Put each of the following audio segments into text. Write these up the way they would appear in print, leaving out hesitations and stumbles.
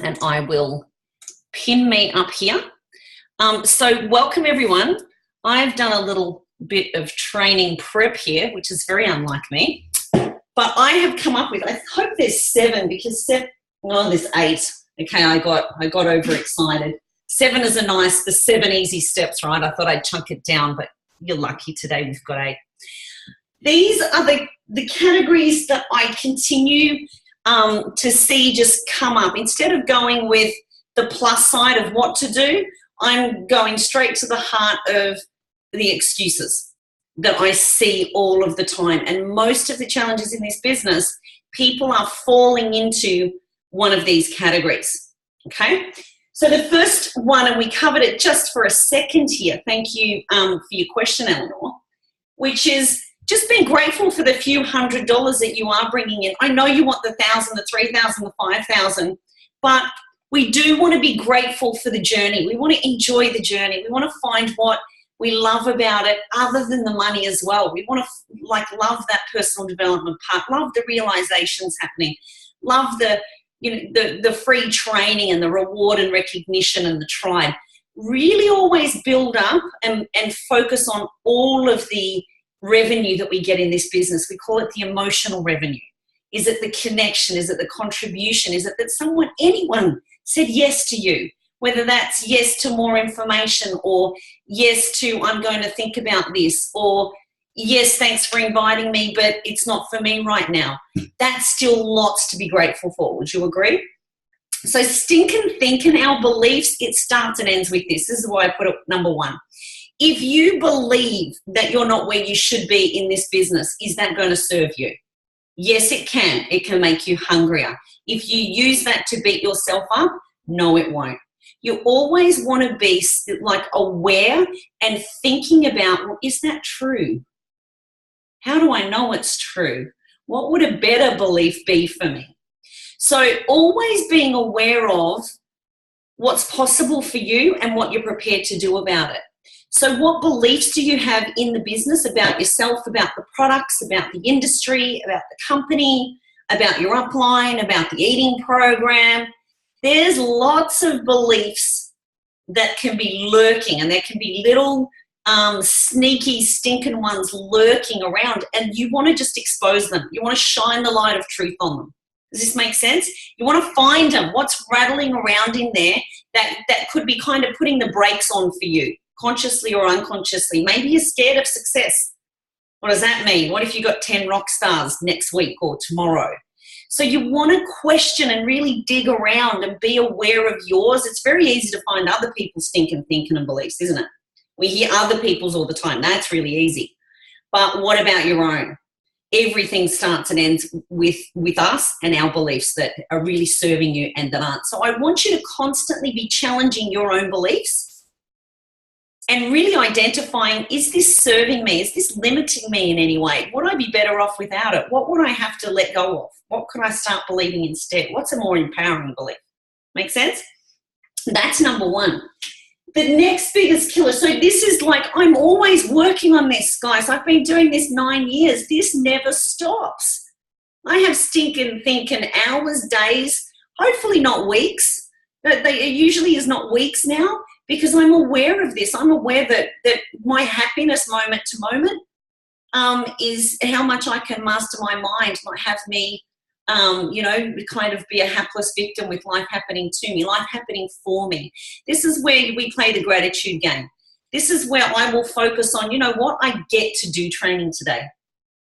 and I will pin me up here. So welcome everyone. I've done a little bit of training prep here, which is very unlike me, but I have come up with, I hope there's 7 because there's 8. Okay, I got overexcited. 7 is the 7 easy steps, right? I thought I'd chunk it down, but you're lucky today we've got 8. These are the categories that I continue to see just come up. Instead of going with the plus side of what to do, I'm going straight to the heart of the excuses that I see all of the time. And most of the challenges in this business, people are falling into one of these categories, okay? So the first one, and we covered it just for a second here, thank you for your question, Eleanor, which is just being grateful for the few $100s that you are bringing in. I know you want the 1,000, the 3,000, the 5,000, but we do want to be grateful for the journey. We want to enjoy the journey. We want to find what we love about it other than the money as well. We want to love that personal development part, love the realizations happening, love the free training and the reward and recognition and the tribe. Really always build up and focus on all of the revenue that we get in this business. We call it the emotional revenue. Is it the connection? Is it the contribution? Is it that anyone said yes to you? Whether that's yes to more information, or yes to I'm going to think about this, or yes, thanks for inviting me, but it's not for me right now. That's still lots to be grateful for. Would you agree? So stinking thinking, our beliefs, it starts and ends with this. This is why I put it number 1. If you believe that you're not where you should be in this business, is that going to serve you? Yes, it can. It can make you hungrier. If you use that to beat yourself up, no, it won't. You always want to be aware and thinking about, well, is that true? How do I know it's true? What would a better belief be for me? So always being aware of what's possible for you and what you're prepared to do about it. So what beliefs do you have in the business about yourself, about the products, about the industry, about the company, about your upline, about the eating program? There's lots of beliefs that can be lurking, and there can be little sneaky, stinking ones lurking around, and you want to just expose them. You want to shine the light of truth on them. Does this make sense? You want to find them. What's rattling around in there that could be kind of putting the brakes on for you, consciously or unconsciously. Maybe you're scared of success. What does that mean? What if you got 10 rock stars next week or tomorrow? So you want to question and really dig around and be aware of yours. It's very easy to find other people's thinking and beliefs, isn't it? We hear other people's all the time. That's really easy. But what about your own? Everything starts and ends with us and our beliefs that are really serving you and that aren't. So I want you to constantly be challenging your own beliefs and really identifying, is this serving me? Is this limiting me in any way? Would I be better off without it? What would I have to let go of? What could I start believing instead? What's a more empowering belief? Make sense? That's number 1. The next biggest killer, so this is I'm always working on this, guys. I've been doing this 9 years. This never stops. I have stinking thinking hours, days, hopefully not weeks. It usually is not weeks now, because I'm aware of this. I'm aware that my happiness moment to moment is how much I can master my mind, not have me kind of be a hapless victim with life happening to me, life happening for me. This is where we play the gratitude game. This is where I will focus on, you know what, I get to do training today.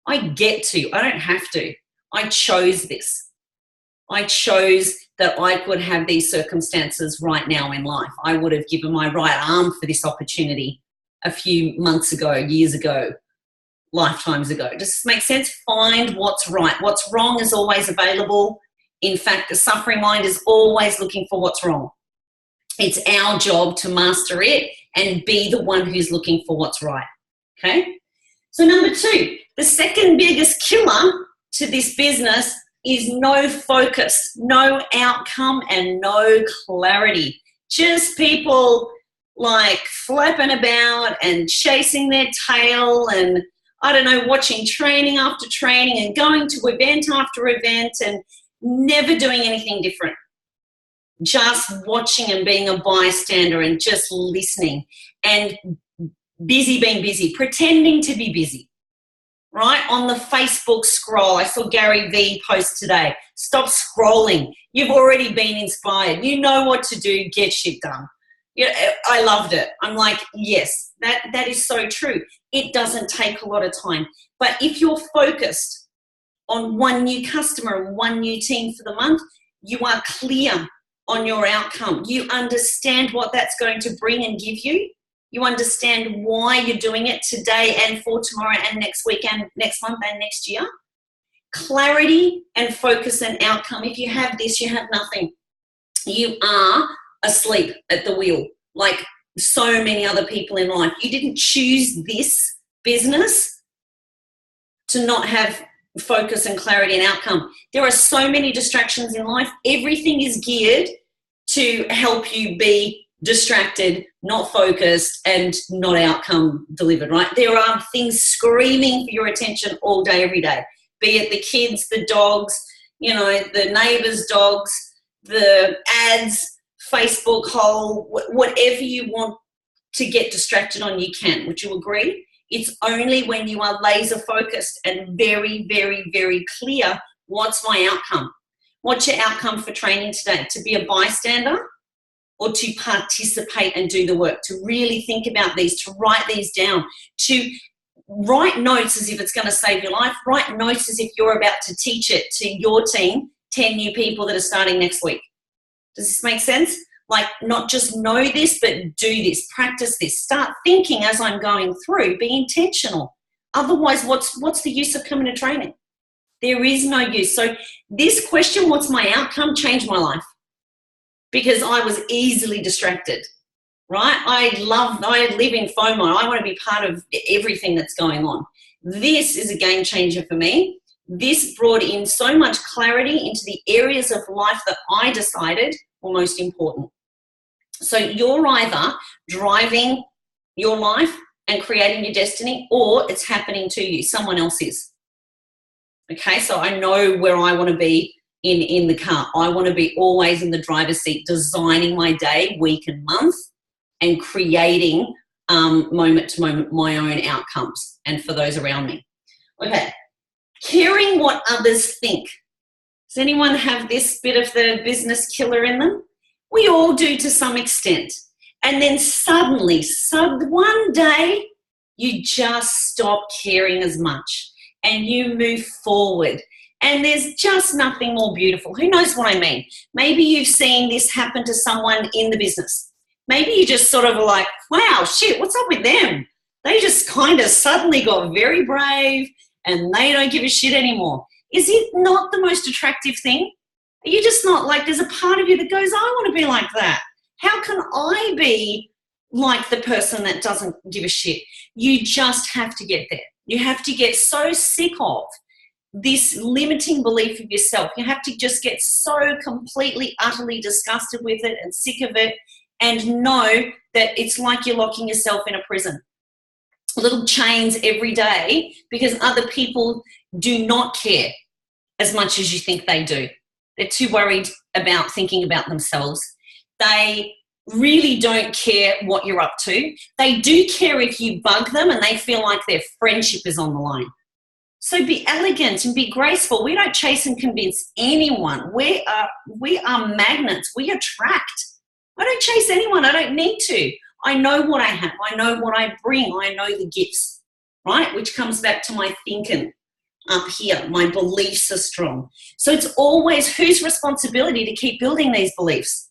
I get to, I don't have to. I chose this. I chose that I could have these circumstances right now in life. I would have given my right arm for this opportunity a few months ago, years ago, lifetimes ago. Does this make sense? Find what's right. What's wrong is always available. In fact, the suffering mind is always looking for what's wrong. It's our job to master it and be the one who's looking for what's right. Okay? So number 2, the second biggest killer to this business is no focus, no outcome, and no clarity. Just people flapping about and chasing their tail and, I don't know, watching training after training and going to event after event and never doing anything different. just watching and being a bystander and just listening and being busy, pretending to be busy, right? On the Facebook scroll. I saw Gary Vee post today. Stop scrolling. You've already been inspired. You know what to do. Get shit done. Yeah, I loved it. I'm like, yes, that is so true. It doesn't take a lot of time. But if you're focused on one new customer and one new team for the month, you are clear on your outcome. You understand what that's going to bring and give you. You understand why you're doing it today and for tomorrow and next week and next month and next year. Clarity and focus and outcome. If you have this, you have nothing. You are asleep at the wheel like so many other people in life. You didn't choose this business to not have focus and clarity and outcome. There are so many distractions in life. Everything is geared to help you be distracted, not focused, and not outcome delivered, right? There are things screaming for your attention all day, every day, be it the kids, the dogs, you know, the neighbors' dogs, the ads, Facebook hole, whatever you want to get distracted on, you can. Would you agree? It's only when you are laser focused and very, very, very clear, what's my outcome? What's your outcome for training today? To be a bystander or to participate and do the work? To really think about these, to write these down, to write notes as if it's going to save your life, write notes as if you're about to teach it to your team, 10 new people that are starting next week. Does this make sense? Like, not just know this, but do this, practice this, start thinking as I'm going through, be intentional. Otherwise, what's the use of coming to training? There is no use. So this question, what's my outcome, changed my life because I was easily distracted, right? I live in FOMO. I want to be part of everything that's going on. This is a game changer for me. This brought in so much clarity into the areas of life that I decided were most important. So you're either driving your life and creating your destiny, or it's happening to you. Someone else is. Okay, so I know where I want to be in the car. I want to be always in the driver's seat, designing my day, week and month, and creating moment to moment my own outcomes and for those around me. Okay, caring what others think. Does anyone have this bit of the business killer in them? We all do to some extent. And then suddenly, one day, you just stop caring as much and you move forward. And there's just nothing more beautiful. Who knows what I mean? Maybe you've seen this happen to someone in the business. Maybe you just sort of like, wow, shit, what's up with them? They just kind of suddenly got very brave and they don't give a shit anymore. Is it not the most attractive thing? Are you just not like, there's a part of you that goes, I want to be like that. How can I be like the person that doesn't give a shit? You just have to get there. You have to get so sick of this limiting belief of yourself. You have to just get so completely, utterly disgusted with it and sick of it and know that it's like you're locking yourself in a prison. Little chains every day because other people do not care as much as you think they do. They're too worried about thinking about themselves. They really don't care what you're up to. They do care if you bug them and they feel like their friendship is on the line. So be elegant and be graceful. We don't chase and convince anyone. We are magnets. We attract. I don't chase anyone. I don't need to. I know what I have. I know what I bring. I know the gifts, right? Which comes back to my thinking up here. My beliefs are strong. So it's always whose responsibility to keep building these beliefs.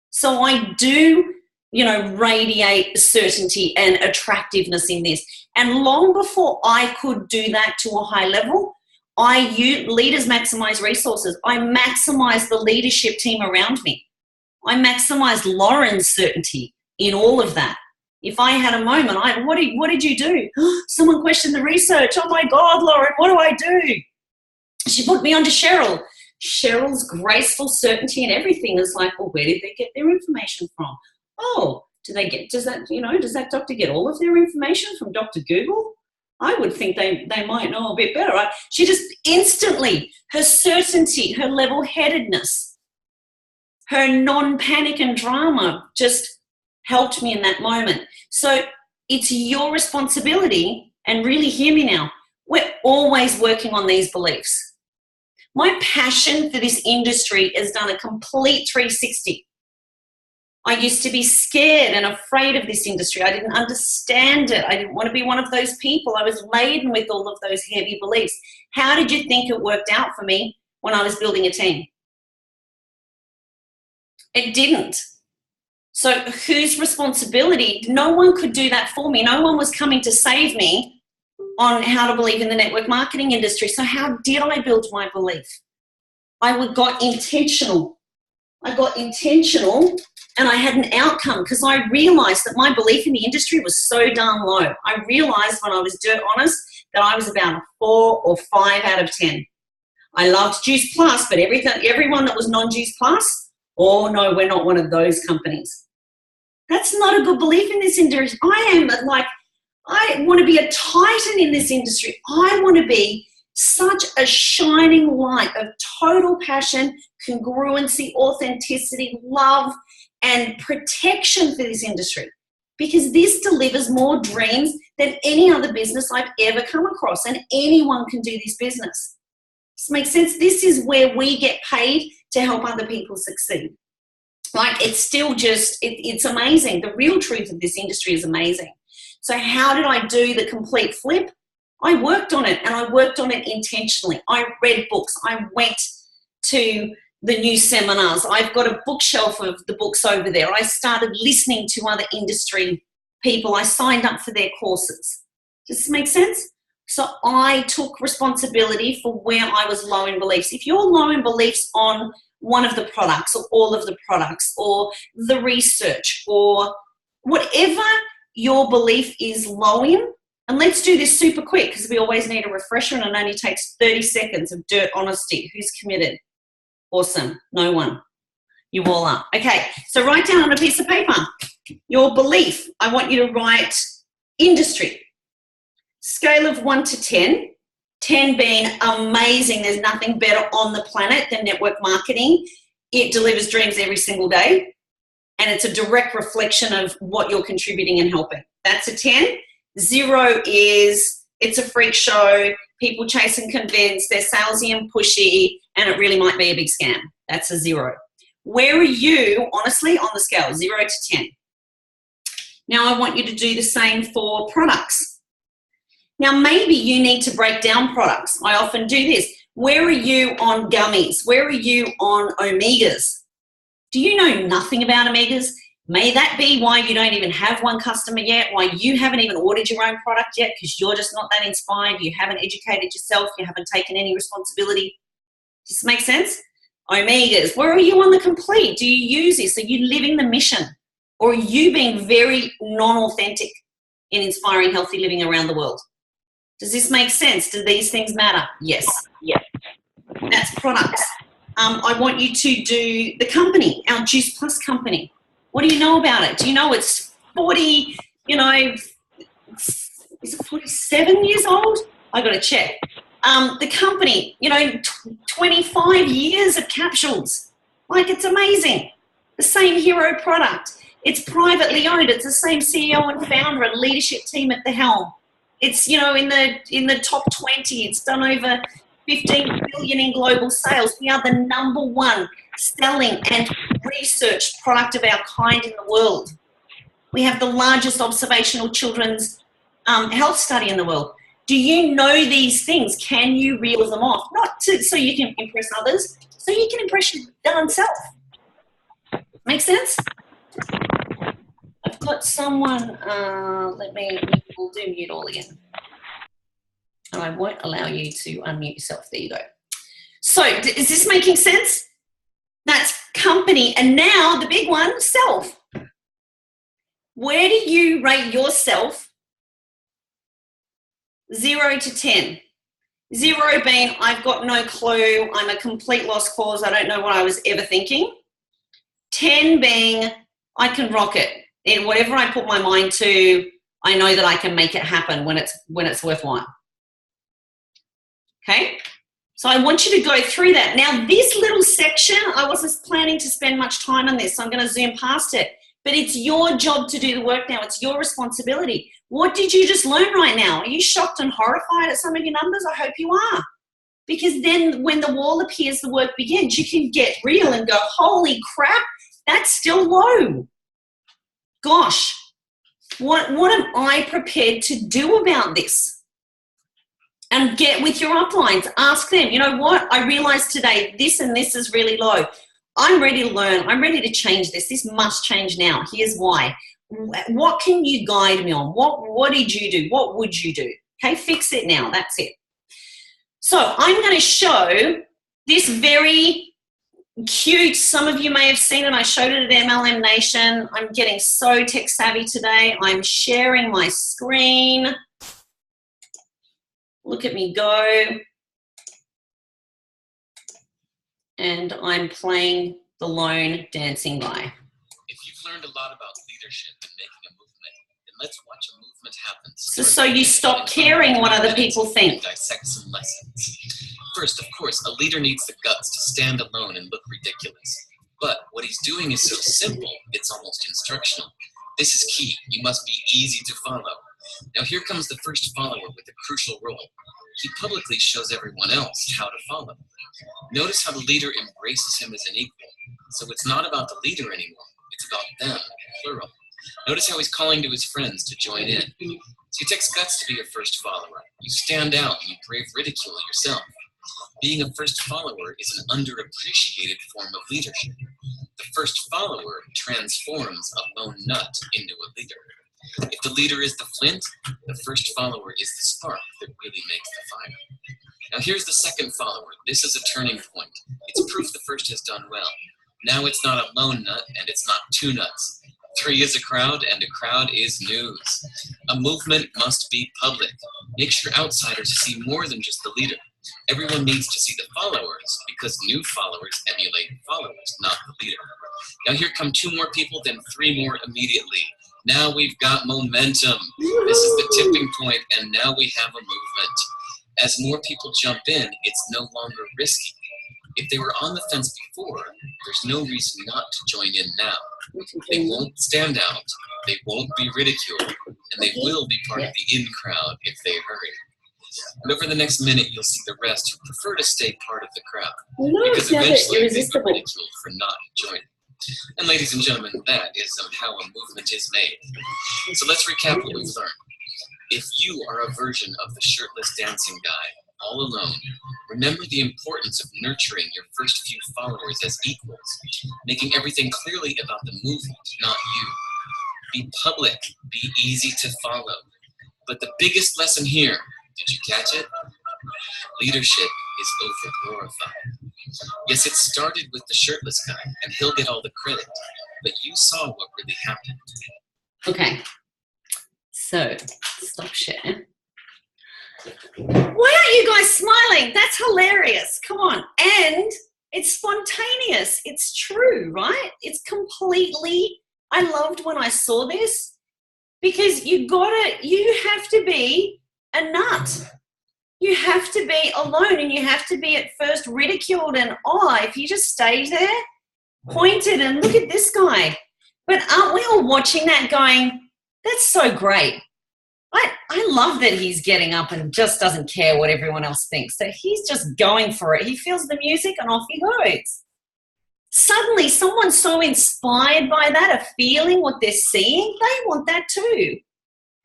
So I do, radiate certainty and attractiveness in this. And long before I could do that to a high level, leaders maximize resources. I maximize the leadership team around me. I maximize Lauren's certainty in all of that. If I had a moment, what did you do? Someone questioned the research. Oh my God, Lauren, what do I do? She put me onto Cheryl. Cheryl's graceful certainty and everything is like, well, where did they get their information from? Oh, does that doctor get all of their information from Dr. Google? I would think they might know a bit better, right? She just instantly, her certainty, her level-headedness Her non-panic and drama just helped me in that moment. So it's your responsibility, and really hear me now, we're always working on these beliefs. My passion for this industry has done a complete 360. I used to be scared and afraid of this industry. I didn't understand it. I didn't want to be one of those people. I was laden with all of those heavy beliefs. How did you think it worked out for me when I was building a team? It didn't. So whose responsibility? No one could do that for me. No one was coming to save me on how to believe in the network marketing industry. So how did I build my belief? I got intentional. And I had an outcome because I realized that my belief in the industry was so darn low. I realized when I was dirt honest that I was about a 4 or 5 out of 10. I loved Juice Plus, but everyone that was non-Juice Plus, oh no, we're not one of those companies. That's not a good belief in this industry. I want to be a titan in this industry. I want to be such a shining light of total passion, congruency, authenticity, love, and protection for this industry, because this delivers more dreams than any other business I've ever come across, and anyone can do this business. Does this make sense? This is where we get paid to help other people succeed. It's still just, it's amazing. The real truth of this industry is amazing. So how did I do the complete flip? I worked on it, and I worked on it intentionally. I read books. I went to the new seminars. I've got a bookshelf of the books over there. I started listening to other industry people. I signed up for their courses. Does this make sense? So I took responsibility for where I was low in beliefs. If you're low in beliefs on one of the products or all of the products or the research or whatever your belief is low in, and let's do this super quick because we always need a refresher, and it only takes 30 seconds of dirt honesty. Who's committed? Awesome. No one. You all are. Okay, so write down on a piece of paper your belief. I want you to write industry. Scale of 1 to 10. 10 being amazing. There's nothing better on the planet than network marketing. It delivers dreams every single day, and it's a direct reflection of what you're contributing and helping. That's a 10. 0 is it's a freak show. People chase and convince. They're salesy and pushy, and it really might be a big scam. That's a 0. Where are you, honestly, on the scale, 0 to 10? Now I want you to do the same for products. Now maybe you need to break down products. I often do this. Where are you on gummies? Where are you on omegas? Do you know nothing about omegas? May that be why you don't even have one customer yet, why you haven't even ordered your own product yet, because you're just not that inspired, you haven't educated yourself, you haven't taken any responsibility. Does this make sense? Omegas, where are you on the complete? Do you use this? Are you living the mission? Or are you being very non-authentic in inspiring healthy living around the world? Does this make sense? Do these things matter? Yes. Yes. That's products. I want you to do the company, our Juice Plus company. What do you know about it? Do you know it's 40, is it 47 years old? I got to check. The company, 25 years of capsules. It's amazing. The same hero product. It's privately owned. It's the same CEO and founder and leadership team at the helm. It's, in the top 20. It's done over 15 billion in global sales. We are the #1 selling and researched product of our kind in the world. We have the largest observational children's health study in the world. Do you know these things? Can you reel them off? Not so you can impress others, so you can impress your darn self. Make sense? I've got someone, we'll do mute all again. And I won't allow you to unmute yourself. There you go. So is this making sense? That's company. And now the big one, self. Where do you rate yourself 0 to 10? 0 being, I've got no clue. I'm a complete lost cause. I don't know what I was ever thinking. 10 being, I can rock it. And whatever I put my mind to, I know that I can make it happen when it's worthwhile. Okay? So I want you to go through that. Now, this little section, I wasn't planning to spend much time on this, so I'm going to zoom past it. But it's your job to do the work now. It's your responsibility. What did you just learn right now? Are you shocked and horrified at some of your numbers? I hope you are. Because then when the wall appears, the work begins. You can get real and go, holy crap, that's still low. Gosh, what am I prepared to do about this? And get with your uplines. Ask them, you know what? I realized today this and this is really low. I'm ready to learn. I'm ready to change this. This must change now. Here's why. What can you guide me on? What did you do? What would you do? Okay, fix it now. That's it. So I'm going to show this very cute, some of you may have seen it. I showed it at MLM Nation. I'm getting so tech savvy today. I'm sharing my screen. Look at me go. And I'm playing the lone dancing guy. If you've learned a lot about leadership and making a movement, then let's watch a movement happen. So you stop caring what other people think. Dissect some lessons. First, of course, a leader needs the guts to stand alone and look ridiculous. But what he's doing is so simple, it's almost instructional. This is key. You must be easy to follow. Now here comes the first follower with a crucial role. He publicly shows everyone else how to follow. Notice how the leader embraces him as an equal. So it's not about the leader anymore. It's about them, plural. Notice how he's calling to his friends to join in. So it takes guts to be a first follower. You stand out and you brave ridicule yourself. Being a first follower is an underappreciated form of leadership. The first follower transforms a lone nut into a leader. If the leader is the flint, the first follower is the spark that really makes the fire. Now here's the second follower. This is a turning point. It's proof the first has done well. Now it's not a lone nut and it's not two nuts. 3 is a crowd and a crowd is news. A movement must be public. Make sure outsiders see more than just the leader. Everyone needs to see the followers because new followers emulate followers, not the leader. Now here come 2 more people, then 3 more immediately. Now we've got momentum. This is the tipping point, and now we have a movement. As more people jump in, it's no longer risky. If they were on the fence before, there's no reason not to join in now. They won't stand out, they won't be ridiculed, and they will be part of the in crowd if they hurry. And over the next minute, you'll see the rest who prefer to stay part of the crowd, because eventually they get ridiculed for not joining. And ladies and gentlemen, that is how a movement is made. So let's recap what we've learned. If you are a version of the shirtless dancing guy, all alone, remember the importance of nurturing your first few followers as equals, making everything clearly about the movement, not you. Be public, be easy to follow. But the biggest lesson here, did you catch it? Leadership is over-glorified. Yes, it started with the shirtless guy, and he'll get all the credit, but you saw what really happened. Okay, so stop share. Why aren't you guys smiling? That's hilarious. Come on. And it's spontaneous. It's true, right? It's completely, I loved when I saw this because you have to be a nut. You have to be alone and you have to be at first ridiculed and if you just stay there, pointed and look at this guy. But aren't we all watching that going, that's so great. I love that he's getting up and just doesn't care what everyone else thinks. So he's just going for it. He feels the music and off he goes. Suddenly someone's so inspired by that, a feeling what they're seeing, they want that too.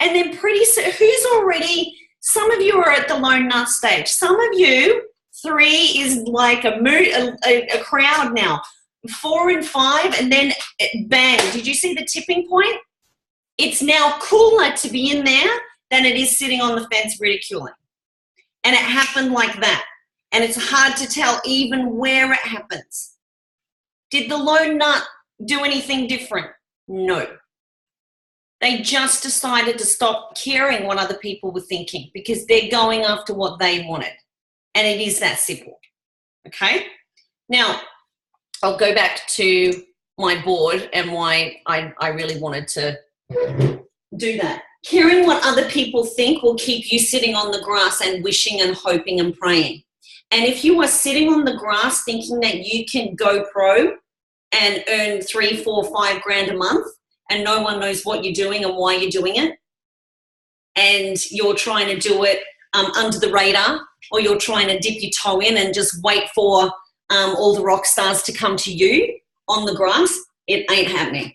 And then pretty soon, some of you are at the lone nut stage. Some of you, 3 is like a crowd now. 4 and 5 and then bang. Did you see the tipping point? It's now cooler to be in there than it is sitting on the fence ridiculing. And it happened like that. And it's hard to tell even where it happens. Did the lone nut do anything different? No. They just decided to stop caring what other people were thinking because they're going after what they wanted. And it is that simple. Okay? Now, I'll go back to my board and why I really wanted to do that. Caring what other people think will keep you sitting on the grass and wishing and hoping and praying. And if you are sitting on the grass thinking that you can go pro and earn 3, 4, 5 grand a month and no one knows what you're doing and why you're doing it, and you're trying to do it under the radar, or you're trying to dip your toe in and just wait for all the rock stars to come to you on the grass, it ain't happening.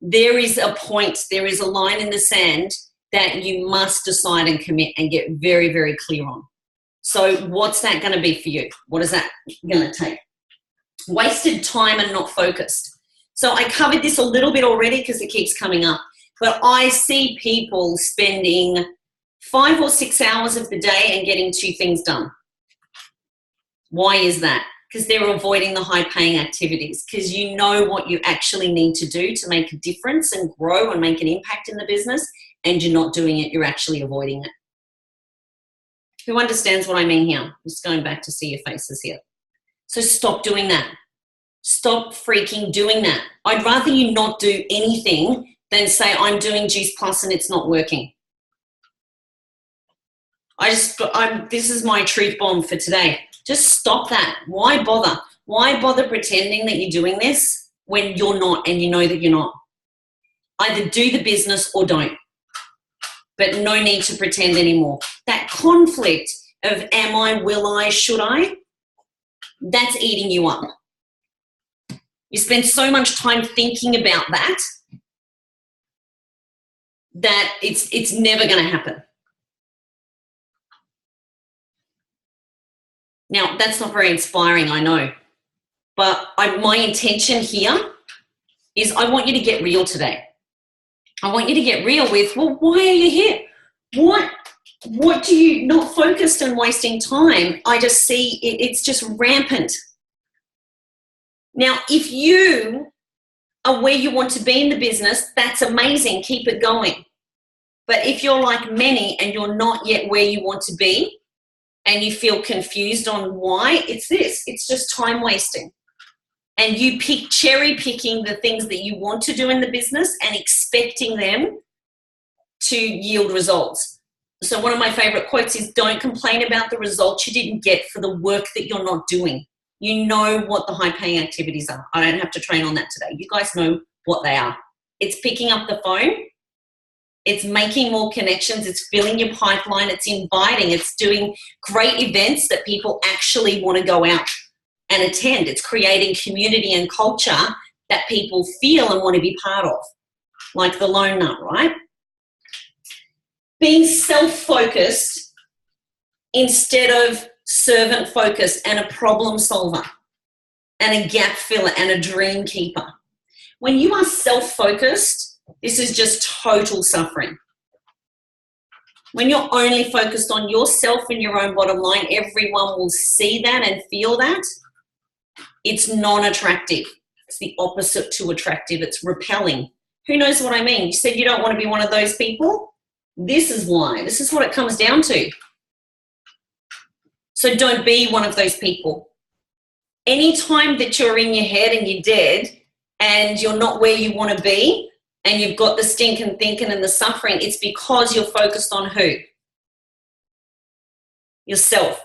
There is a point, there is a line in the sand that you must decide and commit and get very, very clear on. So what's that going to be for you? What is that going to take? Wasted time and not focused. So I covered this a little bit already because it keeps coming up. But I see people spending 5 or 6 hours of the day and getting 2 things done. Why is that? Because they're avoiding the high-paying activities, because you know what you actually need to do to make a difference and grow and make an impact in the business, and you're not doing it, you're actually avoiding it. Who understands what I mean here? I'm just going back to see your faces here. So stop doing that. Stop freaking doing that. I'd rather you not do anything than say, I'm doing Juice Plus and it's not working. This is my truth bomb for today. Just stop that. Why bother? Why bother pretending that you're doing this when you're not and you know that you're not? Either do the business or don't. But no need to pretend anymore. That conflict of am I, will I, should I, that's eating you up. You spend so much time thinking about that it's never going to happen. Now, that's not very inspiring, I know. But my intention here is I want you to get real today. I want you to get real with, well, why are you here? What do you, not focused and wasting time? I just see it's just rampant. Now, if you are where you want to be in the business, that's amazing. Keep it going. But if you're like many and you're not yet where you want to be and you feel confused on why, it's this. It's just time wasting. And you cherry picking the things that you want to do in the business and expecting them to yield results. So one of my favorite quotes is, don't complain about the results you didn't get for the work that you're not doing. You know what the high paying activities are. I don't have to train on that today. You guys know what they are. It's picking up the phone. It's making more connections. It's filling your pipeline. It's inviting. It's doing great events that people actually want to go out and attend. It's creating community and culture that people feel and want to be part of, like the Lone Nut, right? Being self-focused instead of servant-focused and a problem solver and a gap filler and a dream keeper. When you are self-focused, this is just total suffering. When you're only focused on yourself and your own bottom line, everyone will see that and feel that. It's non-attractive. It's the opposite to attractive. It's repelling. Who knows what I mean? You said you don't want to be one of those people. This is why. This is what it comes down to. So don't be one of those people. Anytime that you're in your head and you're dead and you're not where you want to be and you've got the stinking thinking and the suffering, it's because you're focused on who? Yourself.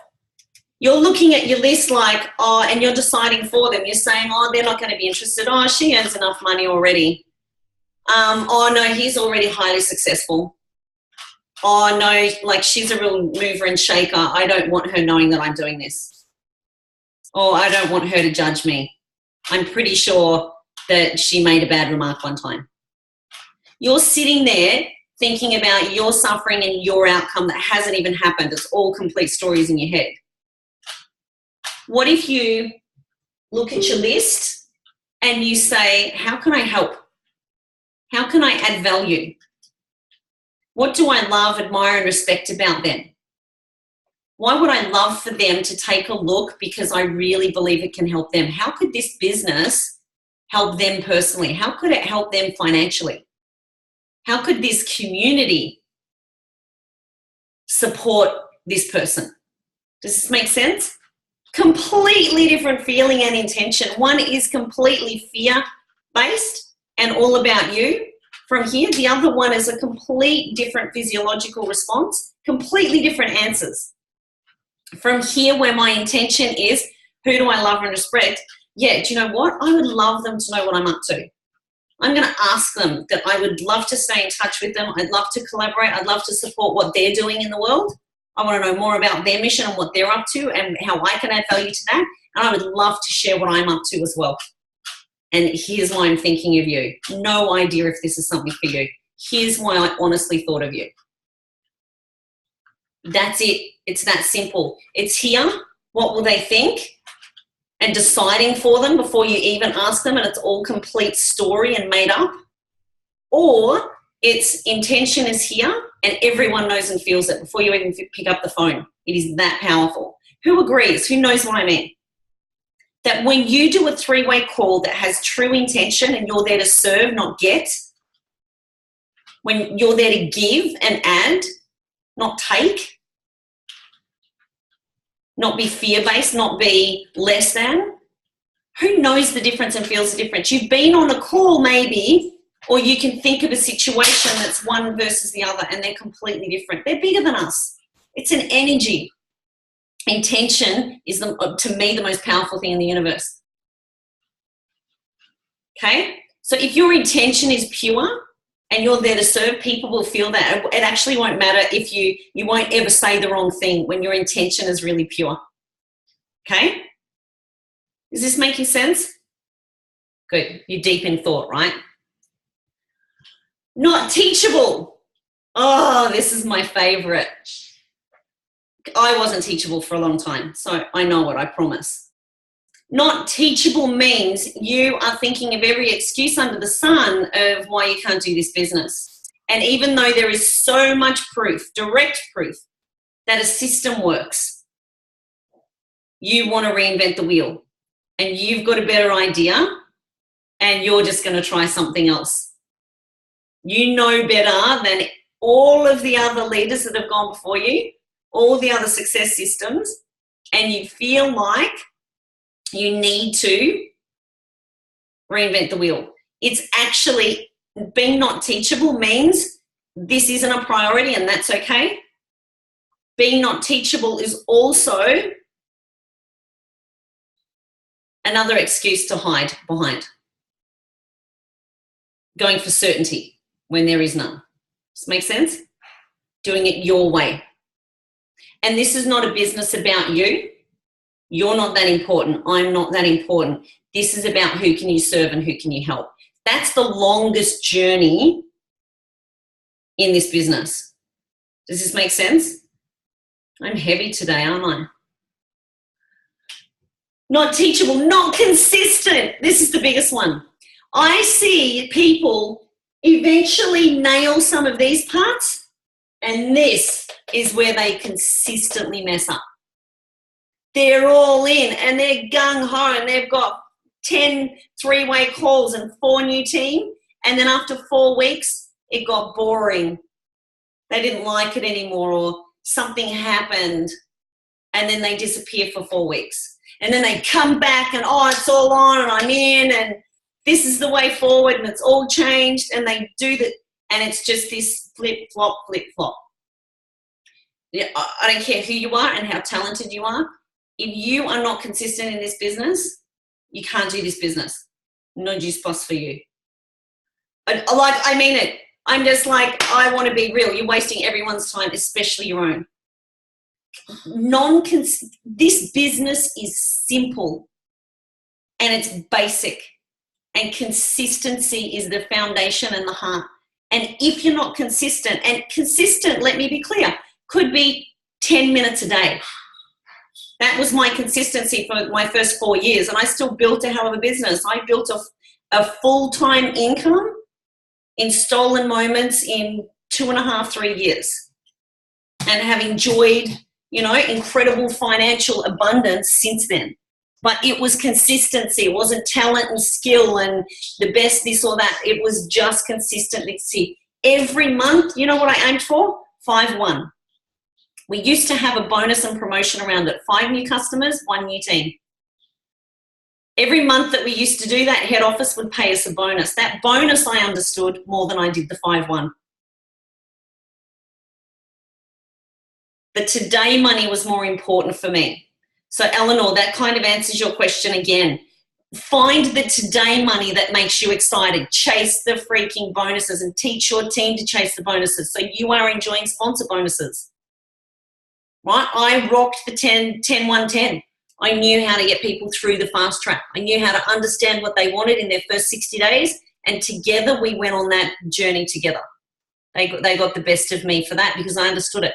You're looking at your list like, oh, and you're deciding for them. You're saying, oh, they're not going to be interested. Oh, she earns enough money already. Oh, no, he's already highly successful. Oh, no, like she's a real mover and shaker. I don't want her knowing that I'm doing this. Or I don't want her to judge me. I'm pretty sure that she made a bad remark one time. You're sitting there thinking about your suffering and your outcome that hasn't even happened. It's all complete stories in your head. What if you look at your list and you say, how can I help? How can I add value? What do I love, admire, and respect about them? Why would I love for them to take a look because I really believe it can help them? How could this business help them personally? How could it help them financially? How could this community support this person? Does this make sense? Completely different feeling and intention. One is completely fear-based and all about you. From here, the other one is a complete different physiological response, completely different answers. From here, where my intention is, who do I love and respect? Yeah, do you know what? I would love them to know what I'm up to. I'm going to ask them that I would love to stay in touch with them. I'd love to collaborate. I'd love to support what they're doing in the world. I want to know more about their mission and what they're up to and how I can add value to that. And I would love to share what I'm up to as well. And here's why I'm thinking of you. No idea if this is something for you. Here's why I honestly thought of you. That's it. It's that simple. It's here. What will they think? And deciding for them before you even ask them, and it's all complete story and made up. Or it's intention is here and everyone knows and feels it before you even pick up the phone. It is that powerful. Who agrees? Who knows what I mean? That when you do a 3-way call that has true intention and you're there to serve, not get, when you're there to give and add, not take, not be fear-based, not be less than, who knows the difference and feels the difference? You've been on a call maybe, or you can think of a situation that's one versus the other and they're completely different. They're bigger than us. It's an energy. Intention is, to me, the most powerful thing in the universe. Okay? So if your intention is pure and you're there to serve, people will feel that. It actually won't matter if you won't ever say the wrong thing when your intention is really pure. Okay? Is this making sense? Good. You're deep in thought, right? Not teachable. Oh, this is my favorite. I wasn't teachable for a long time, so I know it, I promise. Not teachable means you are thinking of every excuse under the sun of why you can't do this business. And even though there is so much proof, direct proof, that a system works, you want to reinvent the wheel. And you've got a better idea and you're just going to try something else. You know better than all of the other leaders that have gone before you, all the other success systems, and you feel like you need to reinvent the wheel. It's actually, being not teachable means this isn't a priority and that's okay. Being not teachable is also another excuse to hide behind. Going for certainty when there is none. Does this make sense? Doing it your way. And this is not a business about you. You're not that important. I'm not that important. This is about who can you serve and who can you help. That's the longest journey in this business. Does this make sense? I'm heavy today, aren't I? Not teachable, not consistent. This is the biggest one. I see people eventually nail some of these parts, and this is where they consistently mess up. They're all in and they're gung-ho and they've got 10 3-way calls and 4 new team, and then after 4 weeks it got boring. They didn't like it anymore, or something happened, and then they disappear for 4 weeks. And then they come back and, oh, it's all on and I'm in and this is the way forward and it's all changed, and they do that, and it's just this flip-flop, flip-flop. I don't care who you are and how talented you are. If you are not consistent in this business, you can't do this business. No juice boss for you. I mean it. I'm just like, I want to be real. You're wasting everyone's time, especially your own. This business is simple and it's basic, and consistency is the foundation and the heart. And if you're not consistent, and consistent, let me be clear, could be 10 minutes a day. That was my consistency for my first 4 years, and I still built a hell of a business. I built a full-time income in stolen moments in 2.5, 3 years, and have enjoyed, incredible financial abundance since then. But it was consistency. It wasn't talent and skill and the best this or that. It was just consistency. Every month, you know what I aimed for? 5-1. We used to have a bonus and promotion around it. 5 new customers, 1 new team. Every month that we used to do that, head office would pay us a bonus. That bonus I understood more than I did the 5-1. The today money was more important for me. So Eleanor, that kind of answers your question again. Find the today money that makes you excited. Chase the freaking bonuses and teach your team to chase the bonuses so you are enjoying sponsor bonuses. Right? I rocked the 10-1-10. I knew how to get people through the fast track. I knew how to understand what they wanted in their first 60 days, and together we went on that journey together. They got the best of me for that because I understood it.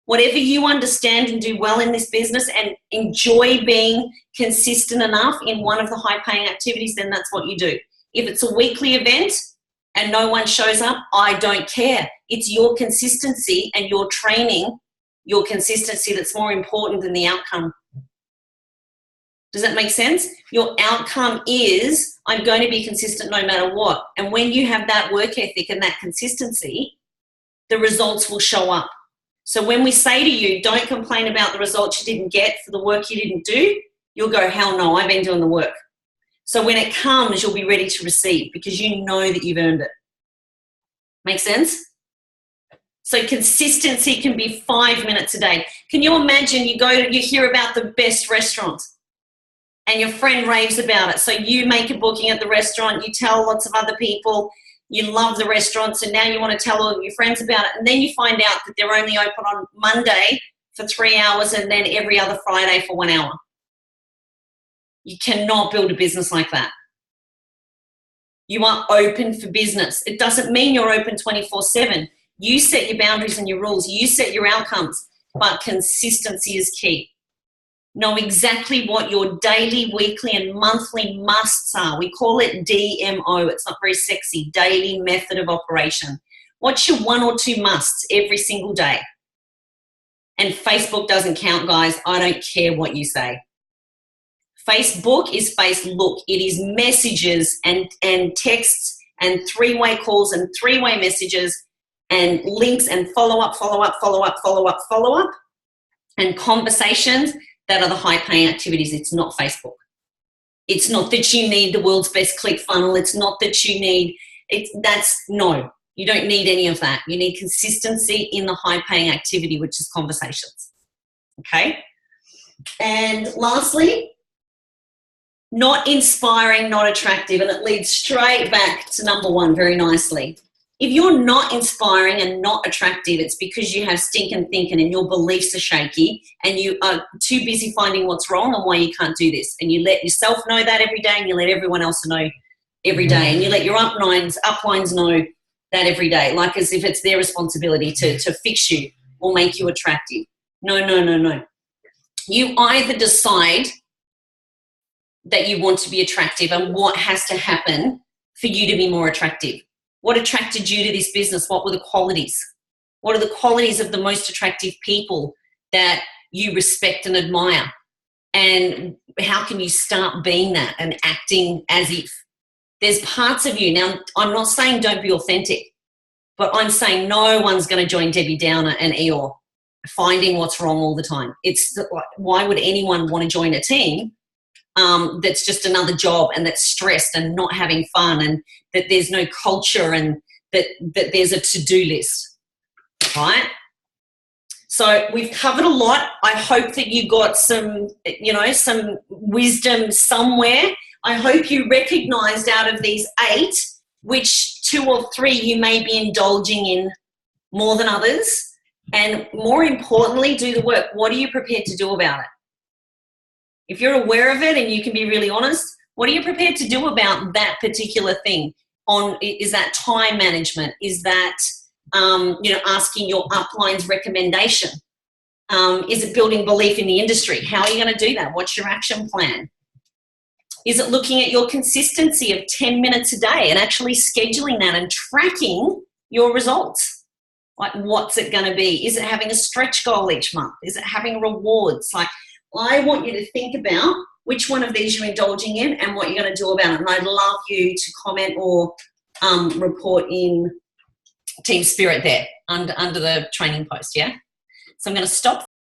Whatever you understand and do well in this business and enjoy being consistent enough in one of the high-paying activities, then that's what you do. If it's a weekly event and no one shows up, I don't care. It's your consistency and your training, your consistency that's more important than the outcome. Does that make sense? Your outcome is, I'm going to be consistent no matter what. And when you have that work ethic and that consistency, the results will show up. So when we say to you, don't complain about the results you didn't get for the work you didn't do, you'll go, hell no, I've been doing the work. So when it comes, you'll be ready to receive because you know that you've earned it. Make sense? So consistency can be 5 minutes a day. Can you imagine you hear about the best restaurants and your friend raves about it. So you make a booking at the restaurant, you tell lots of other people, you love the restaurant, so now you want to tell all of your friends about it, and then you find out that they're only open on Monday for 3 hours and then every other Friday for 1 hour. You cannot build a business like that. You are open for business. It doesn't mean you're open 24/7. You set your boundaries and your rules. You set your outcomes, but consistency is key. Know exactly what your daily, weekly, and monthly musts are. We call it DMO. It's not very sexy. Daily method of operation. What's your 1 or 2 musts every single day? And Facebook doesn't count, guys. I don't care what you say. Facebook is Facebook. It is messages and texts and 3-way calls and 3-way messages and links and follow up, and conversations. That are the high-paying activities. It's not Facebook. It's not that you need the world's best click funnel. It's not that you need, no, you don't need any of that. You need consistency in the high-paying activity, which is conversations. Okay? And lastly, not inspiring, not attractive. And it leads straight back to number 1 very nicely. If you're not inspiring and not attractive, it's because you have stinking thinking and your beliefs are shaky and you are too busy finding what's wrong and why you can't do this. And you let yourself know that every day and you let everyone else know every day. And you let your uplines know that every day, like as if it's their responsibility to fix you or make you attractive. No. You either decide that you want to be attractive and what has to happen for you to be more attractive. What attracted you to this business? What were the qualities? What are the qualities of the most attractive people that you respect and admire? And how can you start being that and acting as if? There's parts of you. Now, I'm not saying don't be authentic, but I'm saying no one's going to join Debbie Downer and Eeyore finding what's wrong all the time. Why would anyone want to join a team that's just another job and that's stressed and not having fun and that there's no culture and that there's a to-do list, right? So we've covered a lot. I hope that you got some wisdom somewhere. I hope you recognized out of these 8, which 2 or 3 you may be indulging in more than others. And more importantly, do the work. What are you prepared to do about it? If you're aware of it and you can be really honest, what are you prepared to do about that particular thing? Is that time management? Is that asking your upline's recommendation? Is it building belief in the industry? How are you going to do that? What's your action plan? Is it looking at your consistency of 10 minutes a day and actually scheduling that and tracking your results? Like, what's it going to be? Is it having a stretch goal each month? Is it having rewards? Like, I want you to think about which one of these you're indulging in and what you're going to do about it. And I'd love you to comment or report in Team Spirit there under the training post, yeah? So I'm going to stop